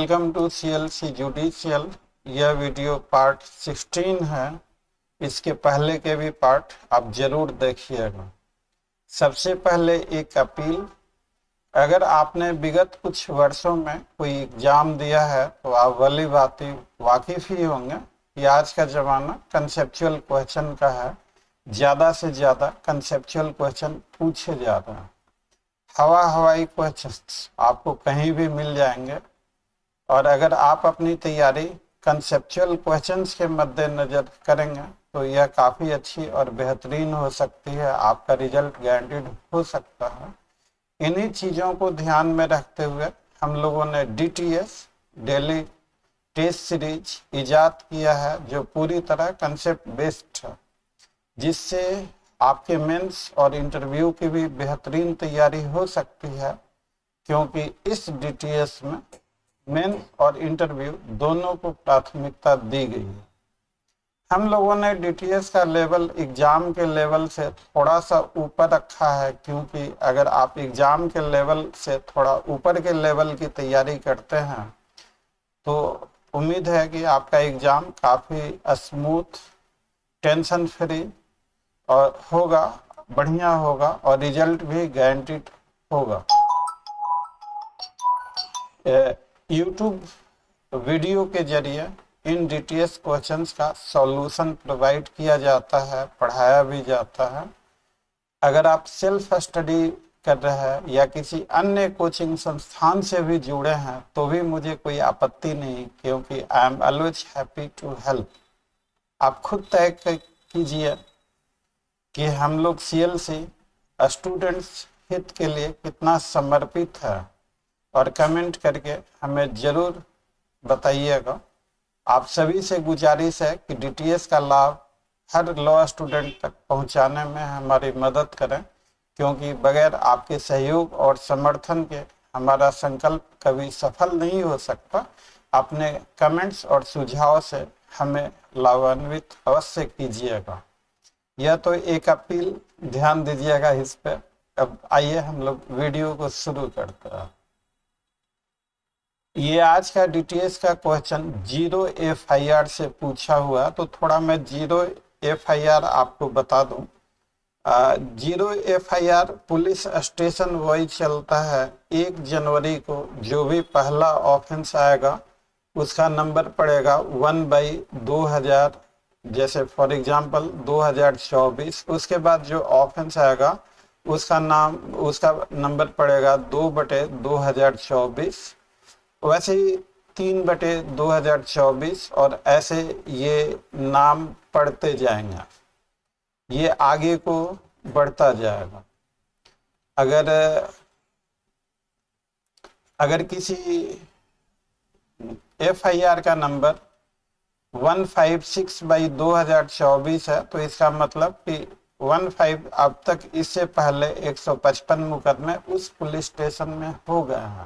Welcome to CLC judicial. यह video part 16 है। इसके पहले के भी पार्ट आप जरूर देखिएगा। सबसे पहले एक अपील, अगर आपने विगत कुछ वर्षों में कोई एग्जाम दिया है तो आप भली भांति वाकिफ ही होंगे कि आज का ज़माना कंसेप्चुअल क्वेश्चन का है। ज़्यादा से ज़्यादा कंसेप्चुअल क्वेश्चन पूछे जा रहे हैं। हवाई क्वेश्चंस आपको कहीं भी मिल जाएंगे, और अगर आप अपनी तैयारी कंसेप्चुअल क्वेश्चंस के मद्देनजर करेंगे तो यह काफ़ी अच्छी और बेहतरीन हो सकती है। आपका रिजल्ट गारंटीड हो सकता है। इन्हीं चीज़ों को ध्यान में रखते हुए हम लोगों ने DTS डेली टेस्ट सीरीज इजाद किया है, जो पूरी तरह कंसेप्ट बेस्ड है, जिससे आपके मेंस और इंटरव्यू की भी बेहतरीन तैयारी हो सकती है। क्योंकि इस DTS में मेंस और इंटरव्यू दोनों को प्राथमिकता दी गई है। हम लोगों ने DTS का लेवल एग्जाम के लेवल से थोड़ा सा ऊपर रखा है, क्योंकि अगर आप एग्जाम के लेवल से थोड़ा ऊपर के लेवल की तैयारी करते हैं तो उम्मीद है कि आपका एग्जाम काफ़ी स्मूथ, टेंशन फ्री और होगा, बढ़िया होगा और रिजल्ट भी गारंटीड होगा। YouTube वीडियो के जरिए इन DTS क्वेश्चंस का सॉल्यूशन प्रोवाइड किया जाता है, पढ़ाया भी जाता है। अगर आप सेल्फ स्टडी कर रहे हैं या किसी अन्य कोचिंग संस्थान से भी जुड़े हैं तो भी मुझे कोई आपत्ति नहीं, क्योंकि I am always happy to help. आप खुद तय कीजिए कि हम लोग CLC स्टूडेंट्स हित के लिए कितना समर्पित है, और कमेंट करके हमें ज़रूर बताइएगा। आप सभी से गुजारिश है कि DTS का लाभ हर लॉ स्टूडेंट तक पहुंचाने में हमारी मदद करें, क्योंकि बगैर आपके सहयोग और समर्थन के हमारा संकल्प कभी सफल नहीं हो सकता। अपने कमेंट्स और सुझाव से हमें लाभान्वित अवश्य कीजिएगा। यह तो एक अपील, ध्यान दीजिएगा इस पर। अब आइए हम लोग वीडियो को शुरू करते हैं। ये आज का DTS का क्वेश्चन 0 FIR से पूछा हुआ, तो थोड़ा मैं 0 FIR आपको बता दूं। 0 FIR पुलिस स्टेशन वाइज चलता है। 1 जनवरी को जो भी पहला ऑफेंस आएगा उसका नंबर पड़ेगा 1/2000, जैसे फॉर एग्जांपल 2024। उसके बाद जो ऑफेंस आएगा उसका नंबर पड़ेगा 2/2024। वैसे ही 3/2024, और ऐसे ये नाम पढ़ते जाएंगे, ये आगे को बढ़ता जाएगा। अगर किसी FIR का नंबर 156/2024 है तो इसका मतलब कि 15 अब तक इससे पहले 155 मुकदमे उस पुलिस स्टेशन में हो गए हैं।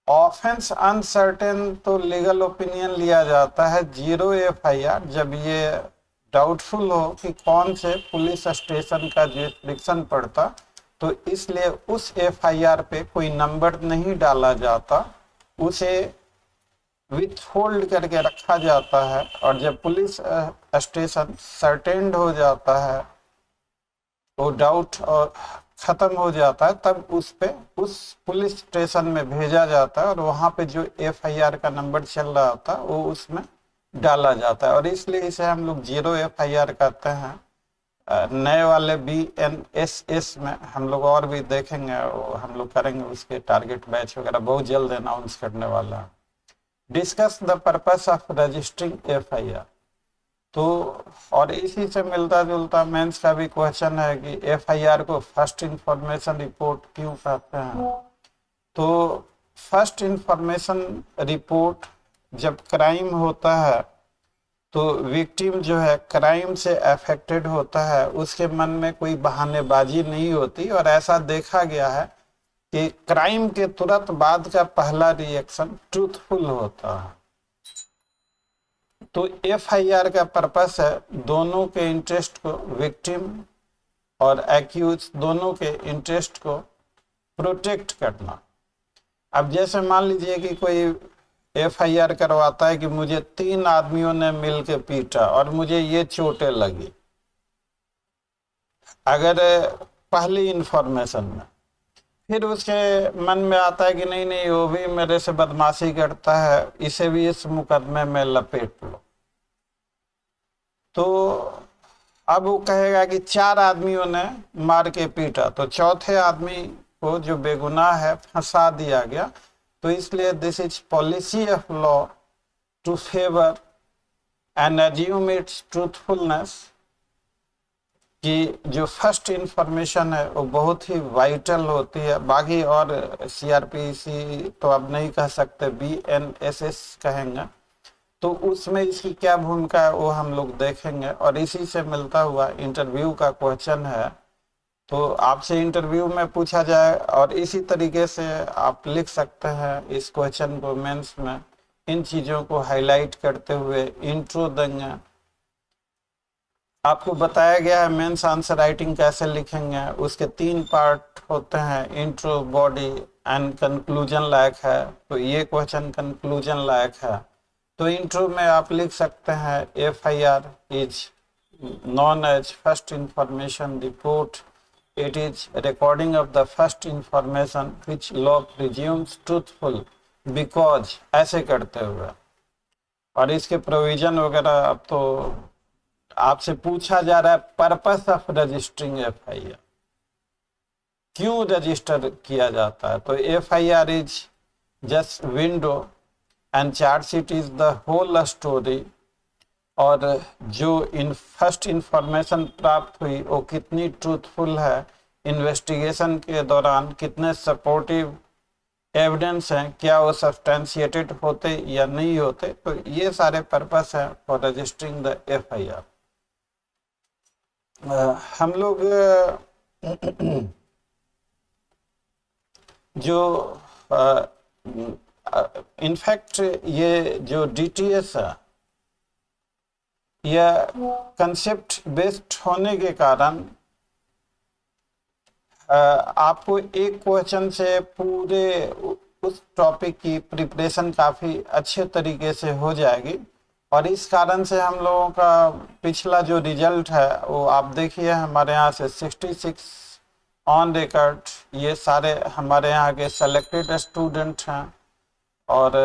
ऑफेंस अनसर्टेन तो लीगल ओपिनियन लिया जाता है 0 FIR जब ये डाउटफुल हो कि कौन से पुलिस स्टेशन का जुरिस्डिक्शन पड़ता, तो इसलिए उस FIR पे कोई नंबर नहीं डाला जाता, उसे विथहोल्ड करके रखा जाता है। और जब पुलिस स्टेशन सर्टेन्ड हो जाता है, वो डाउट और खत्म हो जाता है, तब उस पुलिस स्टेशन में भेजा जाता है और वहाँ पे जो FIR का नंबर चल रहा होता है वो उसमें डाला जाता है, और इसलिए इसे हम लोग 0 FIR कहते हैं। नए वाले BNSS में हम लोग और भी देखेंगे, हम लोग करेंगे, उसके टारगेट बैच वगैरह बहुत जल्द अनाउंस करने वाला है। Discuss the purpose of registering FIR। तो और इसी से मिलता जुलता मेंस का भी क्वेश्चन है कि FIR को फर्स्ट इंफॉर्मेशन रिपोर्ट क्यों कहते हैं। तो फर्स्ट इंफॉर्मेशन रिपोर्ट जब क्राइम होता है तो विक्टिम जो है क्राइम से अफेक्टेड होता है, उसके मन में कोई बहानेबाजी नहीं होती, और ऐसा देखा गया है कि क्राइम के तुरंत बाद का पहला रिएक्शन ट्रूथफुल होता है। तो FIR का पर्पस है दोनों के इंटरेस्ट को, विक्टिम और एक्यूज दोनों के इंटरेस्ट को प्रोटेक्ट करना। अब जैसे मान लीजिए कि कोई FIR करवाता है कि मुझे 3 आदमियों ने मिलकर पीटा और मुझे ये चोटें लगी, अगर पहली इंफॉर्मेशन में फिर उसके मन में आता है कि नहीं नहीं वो भी मेरे से बदमाशी करता है, इसे भी इस मुकदमे में लपेट लो, तो अब वो कहेगा कि 4 आदमियों ने मार के पीटा तो चौथे आदमी को जो बेगुनाह है फंसा दिया गया। तो इसलिए this is policy of law to favour and assume its truthfulness, कि जो फर्स्ट इंफॉर्मेशन है वो बहुत ही वाइटल होती है। बाकी और CRPC तो अब नहीं कह सकते, BNSS कहेंगे, तो उसमें इसकी क्या भूमिका है वो हम लोग देखेंगे। और इसी से मिलता हुआ इंटरव्यू का क्वेश्चन है, तो आपसे इंटरव्यू में पूछा जाए और इसी तरीके से आप लिख सकते हैं इस क्वेश्चन को मेंस में। इन चीज़ों को हाईलाइट करते हुए इंट्रो देंगे। आपको बताया गया है मेंस आंसर राइटिंग कैसे लिखेंगे, उसके 3 पार्ट होते हैं, इंट्रो, बॉडी एंड कंक्लूजन लायक है। तो ये क्वेश्चन कंक्लूजन लायक है। तो इंट्रो में आप लिख सकते हैं FIR is known as first information report, it is recording of the first information which law presumes truthful because, ऐसे करते हुए। और इसके प्रोविजन वगैरह अब तो आपसे पूछा जा रहा है, पर्पस ऑफ रजिस्टरिंग FIR, क्यों रजिस्टर किया जाता है। तो FIR is just window and chargesheet is the whole story. और जो फर्स्ट इंफॉर्मेशन प्राप्त हुई वो कितनी ट्रूथफुल है, इन्वेस्टिगेशन के दौरान कितने सपोर्टिव एविडेंस हैं, क्या वो सब्सटेंशिएटेड होते या नहीं होते। तो ये सारे पर्पस हैं फॉर रजिस्टरिंग द FIR। हम लोग जो इनफैक्ट ये जो DTS है, यह कंसेप्ट बेस्ड होने के कारण आपको एक क्वेश्चन से पूरे उस टॉपिक की प्रिपरेशन काफ़ी अच्छे तरीके से हो जाएगी। और इस कारण से हम लोगों का पिछला जो रिजल्ट है वो आप देखिए, हमारे यहाँ से 66 ऑन रिकॉर्ड, ये सारे हमारे यहाँ के सेलेक्टेड स्टूडेंट हैं। और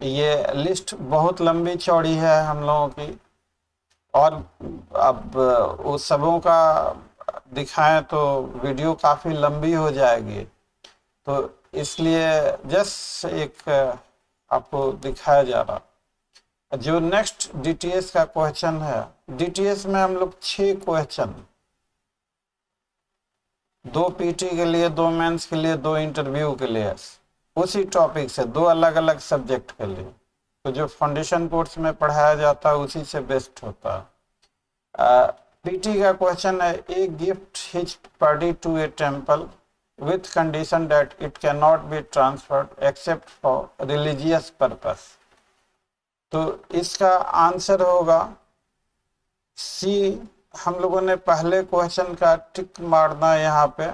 ये लिस्ट बहुत लंबी चौड़ी है हम लोगों की, और अब उस सबों का दिखाएं तो वीडियो काफ़ी लंबी हो जाएगी, तो इसलिए जस्ट एक आपको दिखाया जा रहा। जो नेक्स्ट DTS का क्वेश्चन है, DTS में हम लोग 6 क्वेश्चन, 2 PT के लिए, 2 मेंस के लिए, 2 इंटरव्यू के लिए, उसी टॉपिक से 2 अलग अलग सब्जेक्ट के लिए। तो जो फाउंडेशन कोर्स में पढ़ाया जाता है उसी से बेस्ट होता है। PT का क्वेश्चन है, a gift his party to a temple with condition that it cannot be transferred except for religious purpose। तो इसका आंसर होगा C। हम लोगों ने पहले क्वेश्चन का टिक मारना यहाँ पे,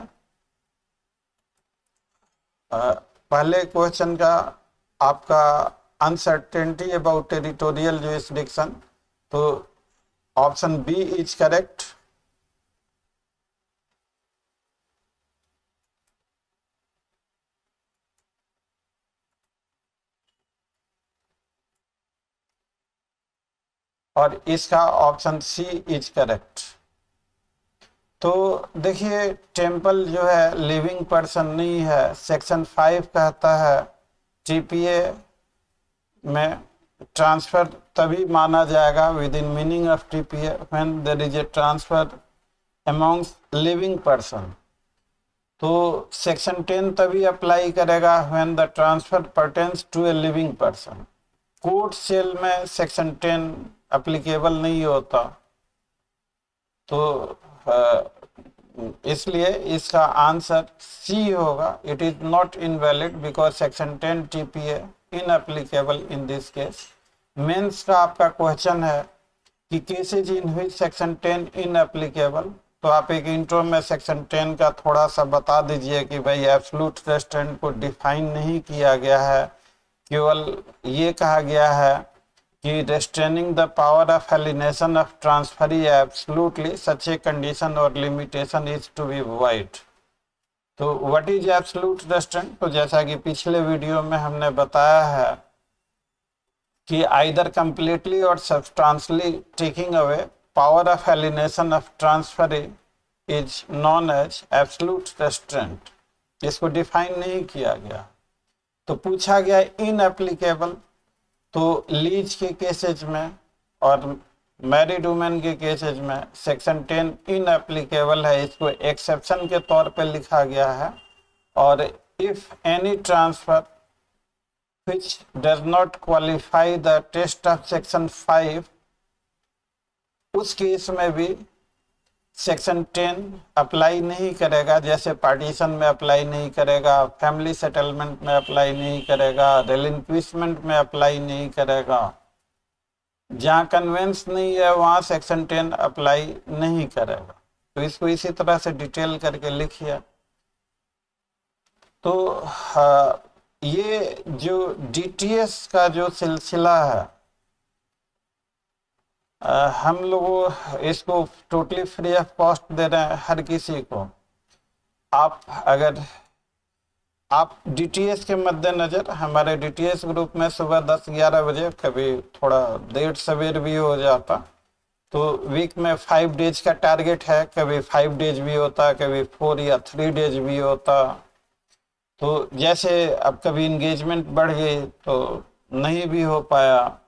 पहले क्वेश्चन का आपका अनसर्टेनिटी अबाउट टेरिटोरियल जुरिसडिक्शन, तो ऑप्शन B इज करेक्ट। और इसका ऑप्शन C इज करेक्ट। तो देखिए, टेम्पल जो है लिविंग पर्सन नहीं है। सेक्शन 5 कहता है TPA में ट्रांसफर तभी माना जाएगा within meaning of TPA when there is a transfer amongst living person. तो सेक्शन 10 तभी अप्लाई करेगा when the transfer pertains to a living person. Court sale में सेक्शन 10 एप्लीकेबल नहीं होता, तो इसलिए इसका आंसर C होगा। It is not invalid because section 10 TPA inapplicable in this case. Mains का आपका क्वेश्चन है कि cases in which section 10 inapplicable, तो आप एक इंट्रो में सेक्शन 10 का थोड़ा सा बता दीजिए कि भाई एब्सोल्यूट रेस्ट्रेंट को डिफाइन नहीं किया गया है, केवल ये कहा गया है कि restraining the power of alienation of transferee absolutely such a condition or limitation is to be void। तो what is absolute restraint? तो जैसा कि पिछले वीडियो में हमने बताया है कि either completely or substantially taking away power of alienation of transferee is known as absolute restraint। इसको डिफाइन नहीं किया गया। तो पूछा गया इनएप्लीकेबल, तो लीज के केसेज में और मैरिड वुमेन के केसेज में सेक्शन 10 इनएप्लीकेबल है, इसको एक्सेप्शन के तौर पे लिखा गया है। और if any transfer which does not qualify the test of section 5, उस केस में भी सेक्शन 10 अप्लाई नहीं करेगा। जैसे पार्टीशन में अप्लाई नहीं करेगा, फैमिली सेटलमेंट में अप्लाई नहीं करेगा, रिलिंक्विशमेंट में अप्लाई नहीं करेगा। जहाँ कन्वेंस नहीं है वहाँ सेक्शन 10 अप्लाई नहीं करेगा। तो इसको इसी तरह से डिटेल करके लिखिए। तो ये जो डीटीएस का जो सिलसिला है, हम लोग इसको टोटली फ्री ऑफ कॉस्ट दे रहे हैं हर किसी को। अगर आप डीटीएस के मद्देनजर हमारे डीटीएस ग्रुप में सुबह 10-11 बजे, कभी थोड़ा देर सवेर भी हो जाता, तो वीक में 5 डेज का टारगेट है। कभी 5 डेज भी होता, कभी 4 या 3 डेज भी होता। तो जैसे अब कभी इंगेजमेंट बढ़ गई तो नहीं भी हो पाया।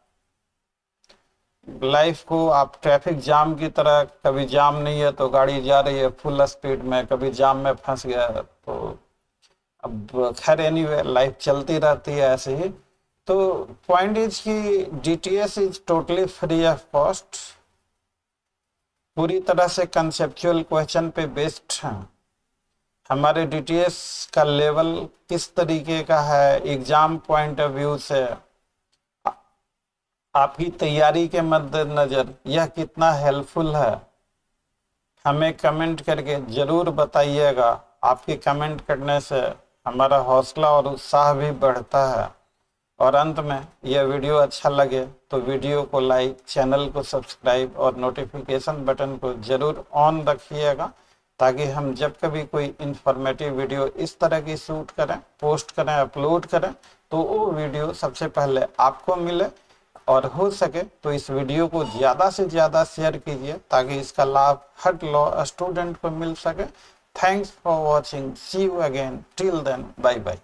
लाइफ को आप ट्रैफिक जाम की तरह, कभी जाम नहीं है तो गाड़ी जा रही है फुल स्पीड में, कभी जाम में फंस गया, तो अब खैर एनीवे लाइफ चलती रहती है ऐसे ही। तो पॉइंट इज कि DTS is totally free of cost, पूरी तरह से कंसेप्चुअल क्वेश्चन पे बेस्ड है। हमारे डीटीएस का लेवल किस तरीके का है एग्जाम पॉइंट ऑफ व्यू से, आपकी तैयारी के मद्देनजर यह कितना हेल्पफुल है, हमें कमेंट करके जरूर बताइएगा। आपके कमेंट करने से हमारा हौसला और उत्साह भी बढ़ता है। और अंत में यह वीडियो अच्छा लगे तो वीडियो को लाइक, चैनल को सब्सक्राइब और नोटिफिकेशन बटन को जरूर ऑन रखिएगा, ताकि हम जब कभी कोई इंफॉर्मेटिव वीडियो इस तरह की शूट करें, पोस्ट करें, अपलोड करें, तो वो वीडियो सबसे पहले आपको मिले। और हो सके तो इस वीडियो को ज़्यादा से ज़्यादा शेयर कीजिए, ताकि इसका लाभ हर लॉ स्टूडेंट को मिल सके। Thanks for watching, see you again, till then, bye bye.